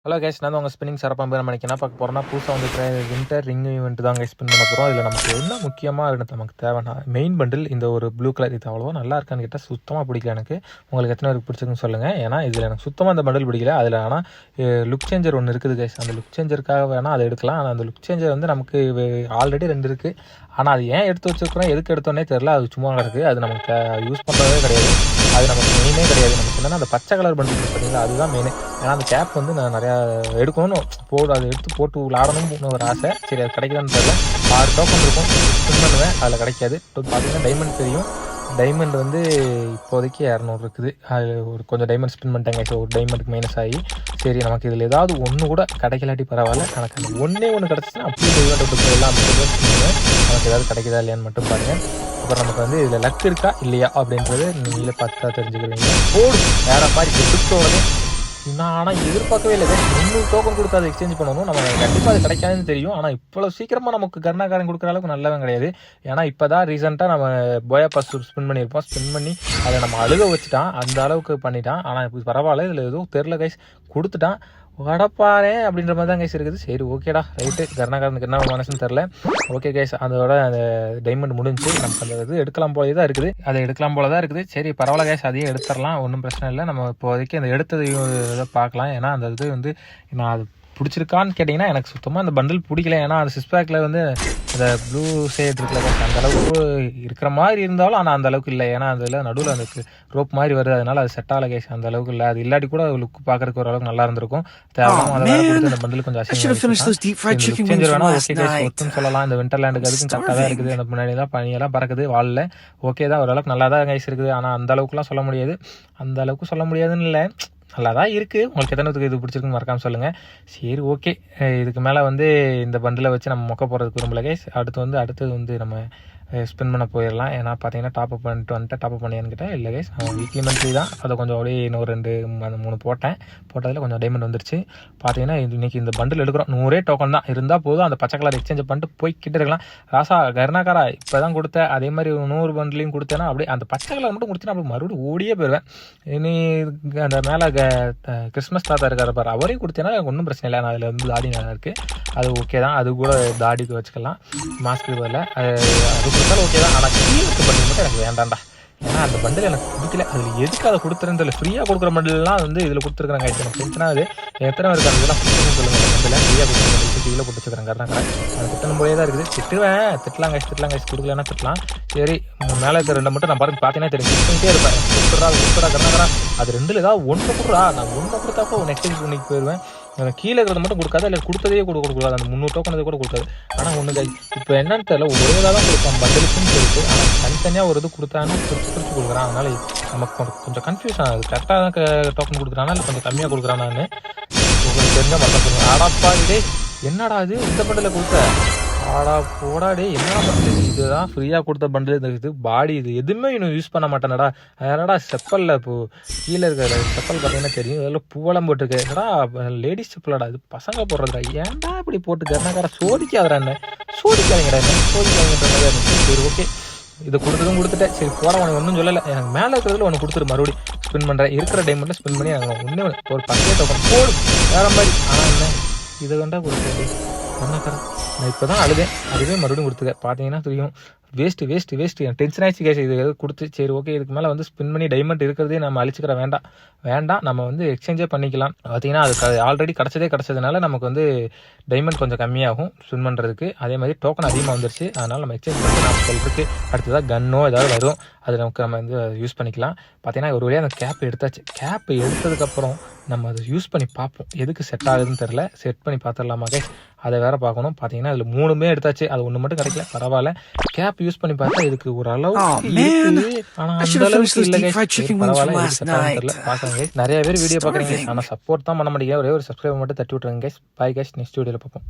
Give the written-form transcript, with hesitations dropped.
Hello guys, நான் உங்கள் spinning சிறப்பாக நமக்கு என்ன பார்க்க போகிறோம்னா, புதுசாக வந்துட்டு வின்டர் ரிங் ஈவெண்ட் தான் கைஸ் ஸ்பின் பண்ண போகிறோம். இதில் நமக்கு என்ன முக்கியமாக நமக்கு தேவைன்னா மெயின் பண்டில் இந்த ஒரு ப்ளூ கலர். இது அவ்வளோவா நல்லா இருக்கான்னு கேட்டால் சுத்தமாக பிடிக்கல எனக்கு. உங்களுக்கு எத்தனை பேருக்கு பிடிச்சிருக்குன்னு சொல்லுங்கள். ஏன்னா இதில் எனக்கு சுத்தமாக அந்த பண்டில் பிடிக்கல. அதில் ஆனால் லுக் சேஞ்சர் ஒன்று இருக்குது கைஸ். அந்த லுக் சேஞ்சருக்காக வேணால் அதை எடுக்கலாம். ஆனால் அந்த லுக் சேஞ்சர் வந்து நமக்கு ஆல்ரெடி 2 இருக்குது. ஆனால் அது ஏன் எடுத்து வச்சுருக்கிறோம், எதுக்கு எடுத்தோன்னே தெரில. அது சும்மா இருக்குது. அது நமக்கு யூஸ் பண்ணுறதே கிடையாது. அது நமக்கு மெயினே கிடையாது. நமக்கு என்னென்னா அந்த பச்சை கலர் பண்டில் பார்த்தீங்களா, அதுதான் மெயின். ஏன்னா அந்த கேப் வந்து நான் நிறையா எடுக்கணும்னு அதை எடுத்து போட்டு விளாடணும்னு ஒரு ஆசை. சரி, அது கிடைக்குதான்னு தெரியல. 6 டோக்கன் இருக்கும், ஸ்பின் பண்ணுவேன், அதில் கிடைக்காது. பார்த்தீங்கன்னா டைமண்ட் தெரியும். டைமண்ட் வந்து இப்போதைக்கு 200 இருக்குது. அது ஒரு கொஞ்சம் டைமண்ட் ஸ்பின் பண்ணிட்டாங்க. ஸோ ஒரு டைமண்டுக்கு மைனஸ் ஆகி, சரி நமக்கு இதில் ஏதாவது ஒன்று கூட கிடைக்கலாட்டி பரவாயில்ல. எனக்கு அந்த ஒன்று கிடச்சிச்சுன்னா அப்படியே ஈவெண்ட் விட்டு போயிடலாம். நமக்கு ஏதாவது கிடைக்குதா இல்லையான்னு மட்டும் பாருங்கள். அப்புறம் நமக்கு வந்து இதில் லக் இருக்கா இல்லையா அப்படின்றது நீங்களே பார்த்து தான் தெரிஞ்சுக்கிறீங்க. போடு வேற மாதிரி எடுத்த உடனே நான் ஆனால் எதிர்பார்க்கவே இல்லை. 300 டோக்கன் கொடுத்து அதை எக்ஸ்சேஞ்ச் பண்ணணும். நம்ம கண்டிப்பாக அது கிடைக்காதுன்னு தெரியும். ஆனால் இவ்வளோ சீக்கிரமாக நமக்கு கர்நாகாரன் கொடுக்குற அளவுக்கு நல்லவன் கிடையாது. ஏன்னா இப்போ தான் ரீசெண்டாக நம்ம போயா பாஸ் ஸ்பின் பண்ணியிருப்போம். ஸ்பின் பண்ணி அதை நம்ம அழுக வச்சுட்டான், அந்த அளவுக்கு பண்ணிட்டான். ஆனால் இப்போ பரவாயில்ல, இதில் எதுவும் தெரில கைஸ், கொடுத்துட்டான். வடப்பாரே அப்படின்ற மாதிரி தான் கைஸ் இருக்குது. சரி, ஓகேடா, ரைட்டு. கர்நாகாரனுக்கு என்ன மனசுன்னு தெரில. ஓகே கைஸ், அதோட அந்த டைமண்ட் முடிஞ்சு நமக்கு அந்த இது எடுக்கலாம் போல தான் இருக்குது. அதை எடுக்கலாம் போல தான் இருக்குது. சரி பரவாயில்ல கைஸ், அதையும் எடுத்துடலாம், ஒன்றும் பிரச்சனை இல்லை. நம்ம இப்போதைக்கு அந்த எடுத்தது இதை பார்க்கலாம். ஏன்னா அந்த இது வந்து நான் அது பிடிச்சிருக்கான்னு கேட்டிங்கன்னா எனக்கு சுத்தமாக அந்த பண்டில் பிடிக்கல. ஏன்னா அந்த சிஸ்பேக்கில் வந்து அந்த ப்ளூ ஷேட் இருக்குல்ல கைஸ், அந்த அளவுக்கு இருக்கிற மாதிரி இருந்தாலும் ஆனால் அந்த அளவுக்கு இல்லை. ஏன்னா அதில் நடுவில் அந்த ரோப் மாதிரி வருது, அதனால அது செட் ஆகல கைஸ், அந்த அளவுக்கு இல்லை. அது இல்லாட்டி கூட லுக் பார்க்கறதுக்கு ஓரளவுக்கு நல்லா இருந்திருக்கும். தேவையான அதை கொடுத்து அந்த பண்டில் கொஞ்சம் சேஞ்சர் வேணா ஓகே கைஸ், ஒத்துன்னு சொல்லலாம். இந்த விண்டர்லேண்டுக்கு அதுக்கும் கரெக்டாக தான் இருக்குது. அந்த முன்னாடி தான் பனியெல்லாம் பறக்குது வாலில். ஓகே தான், ஓரளவுக்கு நல்லா தான் கைஸ் இருக்குது. ஆனால் அந்த அளவுக்குலாம் சொல்ல முடியாது. அந்த அளவுக்கு சொல்ல முடியாதுன்னு இல்லை, நல்லா தான் இருக்குது. உங்களுக்கு எத்தனை இது பிடிச்சிருக்குன்னு மறக்காமல் சொல்லுங்கள். சரி ஓகே, இதுக்கு மேலே வந்து இந்த பண்டிலை வச்சு நம்ம மொக்க போகிறதுக்கு விரும்பல கைஸ். அடுத்தது வந்து நம்ம ஸ்பின் பண்ண போயிடலாம். ஏன்னா பார்த்தீங்கன்னா டாப் அப் பண்ணிட்டு வந்துட்டு டாப் அப் பண்ணியான்னு கேட்டால் இல்லை கைஸ், வீக்லி மந்த்லி தான். அதை கொஞ்சம் அப்படியே இன்னும் 2-3 போட்டதில் கொஞ்சம் டைமண்ட் வந்துருச்சு. பார்த்தீங்கன்னா இன்றைக்கி இந்த பண்டில் எடுக்கிறோம். 100 டோக்கன் தான் இருந்தால் போதும். அந்த பச்சை கலர் எக்ஸ்சேஞ்ச் பண்ணிட்டு போய்கிட்டு இருக்கலாம். ராசா கர்நாகாரா இப்போ தான் கொடுத்தேன், அதே மாதிரி 100 பண்டிலையும் கொடுத்தேன்னா அப்படியே அந்த பச்சை கலர் மட்டும் கொடுத்தேன்னா அப்படி மறுபடியும் ஓடியே போயிடுவேன். இனி அந்த மேலே கிறிஸ்மஸ் தாத்தா இருக்கார் பாரு, அவரையும் கொடுத்தேன்னா ஒன்றும் பிரச்சனை இல்லை. நான் அதில் வந்து தாடி நல்லா இருக்குது, அது ஓகே தான். அது கூட தாடிக்கு வச்சுக்கலாம், மாஸ்க்கு பதில் அது கொடுத்தாலும் ஓகே தான். ஆனால் கீழே பண்டில் மட்டும் எனக்கு வேண்டாம்டா. ஏன்னா அந்த பண்டில் எனக்கு பிடிக்கல. அதில் எதுக்கு அதை கொடுத்துருன்னு தெரியல. ஃப்ரீயாக கொடுக்குற பண்டில்லாம் வந்து இதில் கொடுத்துருக்குறாங்க. எனக்கு டென்ஷனாக அது எத்தனை பேருக்கு அந்த இதெல்லாம் கொடுத்துன்னு சொல்லுங்கள். பண்டில் ஃப்ரீயாக கொடுக்குற பண்டில் கீழே போட்டு வச்சுக்கிறேன். கர்நாகரா அது திட்டணும் போலே தான் இருக்குது. திட்டலாம் கைஸ் கொடுக்கலன்னா திட்டலாம். சரி, மேலே இருக்கிற 2 மட்டும் நான் பார்த்தீங்கன்னா தெரியும், கொடுத்துட்டே இருப்பேன். கொடுத்துடா கர்நாகரா, அது 2ல் ஏதாவது 1 கொடுறா. நான் 1 கொடுத்தாப்போ ஒன்று எக்ஸ்சேஞ்ச் பண்ணிக்கு போயிடுவேன். கீழே இருக்கிறத மட்டும் கொடுக்காது, இல்லை கொடுத்ததே கொடுக்கூடாது. அந்த 300 டோக்கன் கூட கொடுக்காது. ஆனால் ஒன்று கைஸ், இப்போ என்னன்னு தெரியல, ஒரே தான் கொடுப்பான் பண்டிலுக்குன்னு சொல்லிட்டு. ஆனால் தனித்தனியாக ஒரு இது கொடுத்தான்னு பிரித்து கொடுக்குறான். அதனால நமக்கு கொஞ்சம் கன்ஃபியூஸ் ஆகுது. கரெக்டாக தான் டோக்கன் கொடுக்குறானா இல்லை கொஞ்சம் கம்மியாக கொடுக்குறானான்னு உங்களுக்கு தெரிஞ்சால் மட்டும் சொல்லுங்கள். ஆடாப்பா இதே என்னடா இது, இந்த பண்டில் கொடுத்த ஆடா போடாடே, என்னடா பண்டில் இதுதான் ஃப்ரீயாக கொடுத்த பண்டில். இந்த இது பாடி இது எதுவுமே இன்னும் யூஸ் பண்ண மாட்டேனடா. அதனாடா செப்பலில் இப்போது கீழே இருக்கிற செப்பல் பார்த்தீங்கன்னா தெரியும், இதெல்லாம் பூவெல்லாம் போட்டுருக்கு. என்னடா லேடிஸ் செப்பலடா, இது பசங்க போடுறதுடா. ஏன்டா இப்படி போட்டு கர்நாகரா சோதிக்காதடா, என்ன சோதிக்காதீங்கடா, என்ன சோதிக்காதீங்கன்ற மாதிரி இருந்துச்சு. சரி ஓகே, இதை கொடுத்துட்டேன். சரி போட உனக்கு ஒன்றும் சொல்லலை. எனக்கு மேலே இருக்கிறதுல ஒன்று கொடுத்துரு, மறுபடியும் ஸ்பின் பண்ணுறேன். இருக்கிற டைமில் ஸ்பின் பண்ணி எனக்கு ஒன்றே ஒரு 10 டோக்கன் போடு வேறு மாதிரி. ஆனால் என்ன இதை கண்டா கொடுத்தேன் கர்நாகரா. நான் இப்போ தான் அழுதேன், அதுவே மறுபடியும் கொடுத்துருக்கேன். பார்த்தீங்கன்னா தெரியும், வேஸ்ட்டு. என் டென்ஷன் ஆயிடுச்சு கேஸ் இது கொடுத்து. சரி ஓகே, இதுக்கு மேலே வந்து ஸ்பின் பண்ணி டைமண்ட் இருக்கிறதே நம்ம அழிச்சிக்கிற வேண்டாம். நம்ம வந்து எக்ஸ்சேஞ்சே பண்ணிக்கலாம். பார்த்தீங்கன்னா அது ஆல்ரெடி கிடச்சதுனால நமக்கு வந்து டைமண்ட் கொஞ்சம் கம்மியாகும் ஸ்பின் பண்ணுறதுக்கு. அதே மாதிரி டோக்கன் அதிகமாக வந்துருச்சு. அதனால் நம்ம எக்ஸ்சேஞ்ச் பண்ணி நான் சொல்கிறதுக்கு அடுத்ததாக கன்னோ ஏதாவது வரும், அது நமக்கு நம்ம வந்து யூஸ் பண்ணிக்கலாம். பார்த்தீங்கன்னா ஒரு வழியாக அந்த கேப் எடுத்தாச்சு. கேப் எடுத்ததுக்கப்புறம் நம்ம அதை யூஸ் பண்ணி பார்ப்போம், எதுக்கு செட் ஆகுதுன்னு தெரில. செட் பண்ணி பார்த்துடலாமா கைஸ், அதை வேறு பார்க்கணும். பார்த்தீங்கன்னா அதில் 3மே எடுத்தாச்சு, அது 1 மட்டும் கிடைக்கல. பரவாயில்ல, கேப் யூஸ் பண்ணி பார்த்தா இதுக்கு ஓரளவுக்கு இருக்குது. ஆனால் அந்த அளவுக்கு இல்லை கைஸ். பரவாயில்ல, எதுக்கு செட் ஆகுதுன்னு தெரில. பார்க்குறேன் கைஸ், நிறைய பேர் வீடியோ பார்க்குறீங்க, ஆனால் சப்போர்ட் தான் பண்ண மாட்டேங்க. ஒரே ஒரு சப்ஸ்கிரைப் மட்டும் தட்டி விட்ருங்க கைஸ். பாய் கைஸ், நெக்ஸ்ட் வீடியோவில் பார்ப்போம்.